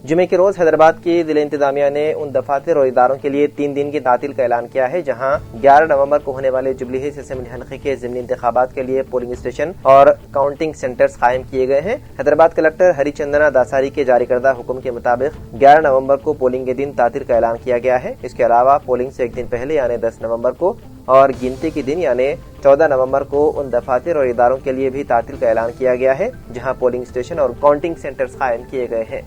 जुमे के रोज हैदराबाद की जिला इंतजामिया ने उन दफातर और इदारों के लिए 3 दिन की तातील का ऐलान किया है जहां 11 नवंबर को होने वाले जुबली हिल्स असेंबली हल्के के ज़िमनी इंतखाबात के लिए पोलिंग स्टेशन और काउंटिंग सेंटर्स कायम किए गए हैं। हैदराबाद कलेक्टर हरिचंदना दासारी के जारी करदा हुक्म के मुताबिक 11 नवंबर को पोलिंग के दिन तातील का ऐलान किया गया है। इसके अलावा पोलिंग से एक दिन पहले यानी 10 नवंबर को और गिनती के दिन यानी 14 नवंबर को उन दफातर और इदारों के लिए भी तातील का ऐलान किया गया है जहां पोलिंग स्टेशन और काउंटिंग सेंटर्स कायम किए गए हैं।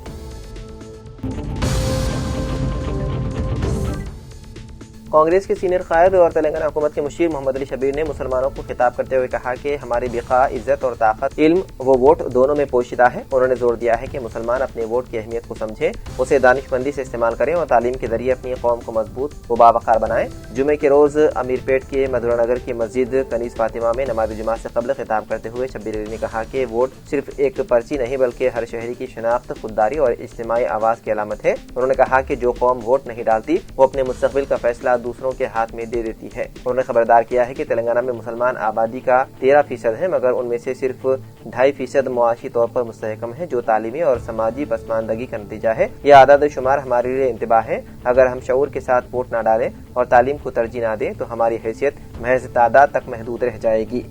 कांग्रेस के सीनियर कायद और तेलंगाना हुकूमत के मुशीर मोहम्मद अली शबीर ने मुसलमानों को खिताब करते हुए कहा कि हमारी बिका, इज्जत और ताकत इल्म व वोट दोनों में पोशीदा है। उन्होंने जोर दिया है कि मुसलमान अपने वोट की अहमियत को समझें, उसे दानिशमंदी से इस्तेमाल करें और तालीम के जरिए अपनी कौम को मजबूत व बावकार बनाएं। जुमे के रोज अमीरपेट के मधुरानगर की मस्जिद कनीस फातिमा में नमाज जुमा से कबल खिताब करते हुए शब्बीर अली ने कहा कि वोट सिर्फ एक पर्ची नहीं बल्कि हर शहरी की शनाख्त, खुददारी और इज्तिमाई आवाज की अलामत है। उन्होंने कहा कि जो कौम वोट नहीं डालती वो अपने मुस्तकबिल का फैसला दूसरों के हाथ में दे देती है। उन्होंने खबरदार किया है कि तेलंगाना में मुसलमान आबादी का 13% है मगर उनमें से सिर्फ 2.5% मुआशी तौर पर मुस्तहकम है जो तालीमी और समाजी पसमानदगी का नतीजा है। यह आदाद शुमार हमारे लिए इंतबाह है। अगर हम शऊर के साथ वोट न डालें और तालीम को तरजीह न दें तो हमारी हैसियत महज तादाद तक महदूद रह जाएगी।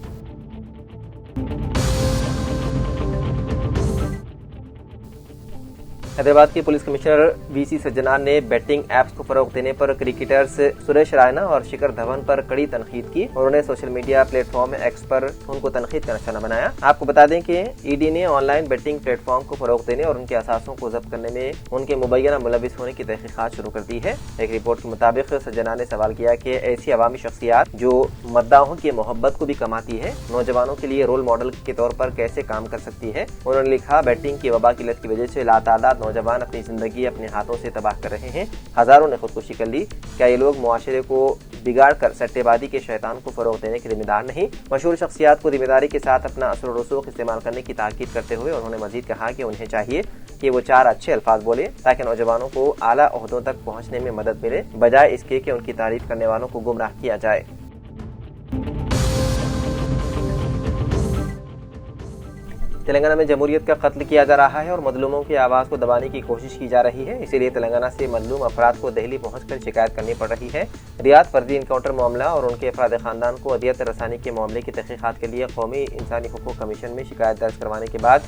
हैदराबाद के पुलिस कमिश्नर वीसी सज्जनान ने बैटिंग एप्स को फरोग देने पर क्रिकेटर्स सुरेश रायना और शिखर धवन पर कड़ी तनकीद की। उन्होंने सोशल मीडिया प्लेटफॉर्म एक्स पर उनको तनकीद का निशाना बनाया। आपको बता दें कि ईडी ने ऑनलाइन बैटिंग प्लेटफॉर्म को फरोग देने और उनके असासों को जब्त करने में उनके मुबैना मुलविस होने की तहकीकात शुरू कर दी है। एक रिपोर्ट के मुताबिक सज्जनान ने सवाल किया कि ऐसी अवामी शख्सियात जो मद्दाहों की मोहब्बत को भी कमाती है नौजवानों के लिए रोल मॉडल के तौर पर कैसे काम कर सकती है। उन्होंने लिखा, बैटिंग की वबा की लत की वजह से लातादाद नौजवान अपनी जिंदगी अपने हाथों से तबाह कर रहे हैं। हजारों ने खुदकुशी कर ली। क्या ये लोग मुआशरे को बिगाड़ कर सट्टेबाजी के शैतान को फरोग देने के जिम्मेदार नहीं? मशहूर शख्सियात को जिम्मेदारी के साथ अपना असर रसूख इस्तेमाल करने की ताकीद करते हुए उन्होंने मजीद कहा कि उन्हें चाहिए कि वो 4 अच्छे अल्फाज बोले ताकि नौजवानों को आला ओहदों तक पहुंचने में मदद मिले, बजाय इसके कि उनकी तारीफ करने वालों को गुमराह किया जाए। तेलंगाना में जमहूरियत का कत्ल किया जा रहा है और मजलूमों की आवाज़ को दबाने की कोशिश की जा रही है। इसीलिए तेलंगाना से मजलूम अफराद को दिल्ली पहुंचकर शिकायत करनी पड़ रही है। रियाद फर्जी इनकाउंटर मामला और उनके अफराद खानदान को अदियत रसानी के मामले की तहकीकात के लिए कौमी इंसानी हुकूक कमीशन में शिकायत दर्ज करवाने के बाद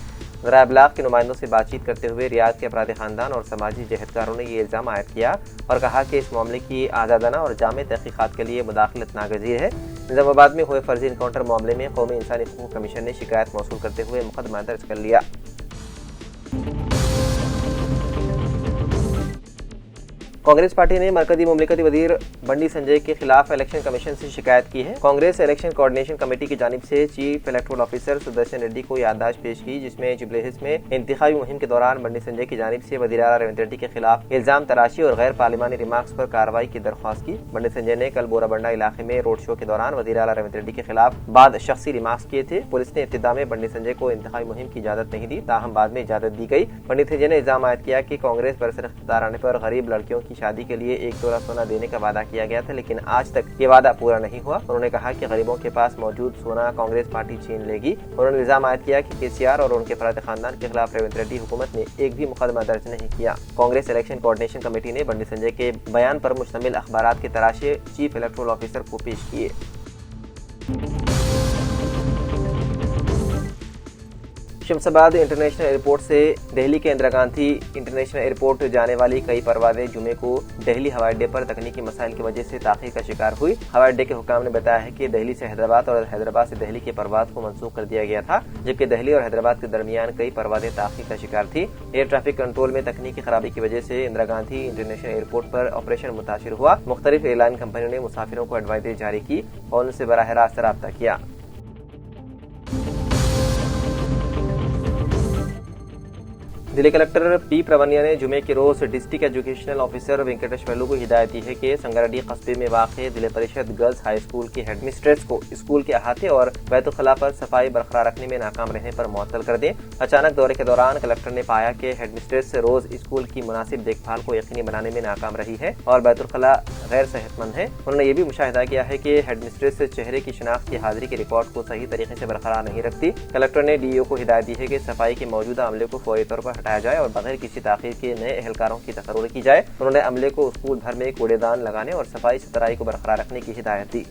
ज़राए इब्लाग के नुमाइंदों से बातचीत करते हुए रियाद के अफराद खानदान और समाजी जहदकारों ने ये इल्ज़ाम आयद किया और कहा कि इस मामले की आज़ादाना और जामे तहकीकात के लिए मुदाखलत नागज़ीर है। निज़ामाबाद में हुए फर्जी इनकाउंटर मामले में कौमी इंसानी हुकूक कमीशन ने शिकायत मौसूल करते हुए मुकदमा दर्ज कर लिया। कांग्रेस पार्टी ने मरकजी मुमलिकती वजीर बंडी संजय के खिलाफ इलेक्शन कमीशन से शिकायत की है। कांग्रेस इलेक्शन कोऑर्डिनेशन कमेटी की जानिब से chief electoral officer Sudarshan Reddy को याददाश्त पेश की जिसमें जुबली हिल्स में इंतखाबी मुहिम के दौरान बंडी संजय की जानिब से वज़ीर आला रेवंत रेड्डी के खिलाफ इल्जाम तराशी और गैर पार्लिमानी रिमार्क्स पर कार्रवाई की दरख्वास्त की। बंडी संजय ने कल बोराबंडा इलाके में रोड शो के दौरान वज़ीर आला रेवंत रेड्डी के खिलाफ बाद शख्सी रिमार्क्स किए थे। पुलिस ने इब्तिदा में बंडी संजय को इंतखाबी मुहिम की इजाजत नहीं दी, ताहम बाद में इजाजत दी गई। बंडी संजय ने इल्जाम आयद किया कि कांग्रेस बरसर इख्तियार आने पर गरीब लड़कियों की शादी के लिए 1 तोला सोना देने का वादा किया गया था लेकिन आज तक ये वादा पूरा नहीं हुआ। उन्होंने कहा कि गरीबों के पास मौजूद सोना कांग्रेस पार्टी छीन लेगी। उन्होंने इल्जाम आयद किया कि केसीआर और उनके फराद खानदान के खिलाफ रेवंत रेड्डी हुकूमत ने एक भी मुकदमा दर्ज नहीं किया। कांग्रेस इलेक्शन कोऑर्डिनेशन कमेटी ने बंडी संजय के बयान पर मुश्तमिल अखबारात के तराशे चीफ इलेक्टोरल ऑफिसर को पेश किए। शमशाबाद इंटरनेशनल एयरपोर्ट से दिल्ली के इंदिरा गांधी इंटरनेशनल एयरपोर्ट जाने वाली कई परवाजें जुमे को दिल्ली हवाई अड्डे पर तकनीकी मसाइल की वजह से ताख़ीर का शिकार हुई। हवाई अड्डे के हुकाम ने बताया है कि दिल्ली से हैदराबाद और हैदराबाद से दिल्ली के परवाज को मनसूख कर दिया गया था जबकि दिल्ली और हैदराबाद के दरमियान कई परवाजें ताख़ीर का शिकार थी। एयर ट्रैफिक कंट्रोल में तकनीकी खराबी की वजह से इंदिरा गांधी इंटरनेशनल एयरपोर्ट पर ऑपरेशन मुतासिर हुआ। मुख्तलिफ एयरलाइन कंपनियों ने मुसाफिरों को एडवाइजरी जारी की और उनसे बराह रास्त राब्ता किया। जिले कलेक्टर पी प्रवनिया ने जुमे के रोज डिस्ट्रिक्ट एजुकेशनल ऑफिसर वेंकटेश वेलू को हिदायत दी है कि संगारेड्डी कस्बे में वाक़ जिले परिषद गर्ल्स हाई स्कूल की हेडमिस्ट्रेस को स्कूल के अहाते और बैतुल खला पर सफाई बरकरार रखने में नाकाम रहने पर मुअत्तल कर दें। अचानक दौरे के दौरान कलेक्टर ने पाया कि हेडमिस्ट्रेस रोज स्कूल की मुनासिब देखभाल को यकीनी बनाने में नाकाम रही है और बैतुल खला गैर सेहतमंद है। उन्होंने ये भी मुशाहिदा किया है कि हेडमिस्ट्रेस चेहरे की शिनाख्त की हाजिरी के रिकॉर्ड को सही तरीके से बरकरार नहीं रखती। कलेक्टर ने डीईओ को हिदायत दी है कि सफाई के मौजूदा अमले को फौरी तौर पर हटाया जाए और बगैर किसी ताखीर के नए एहलकारों की तकर्रुर की जाए। उन्होंने अमले को स्कूल भर में कूड़ेदान लगाने और सफाई सुथराई को बरकरार रखने की हिदायत दी।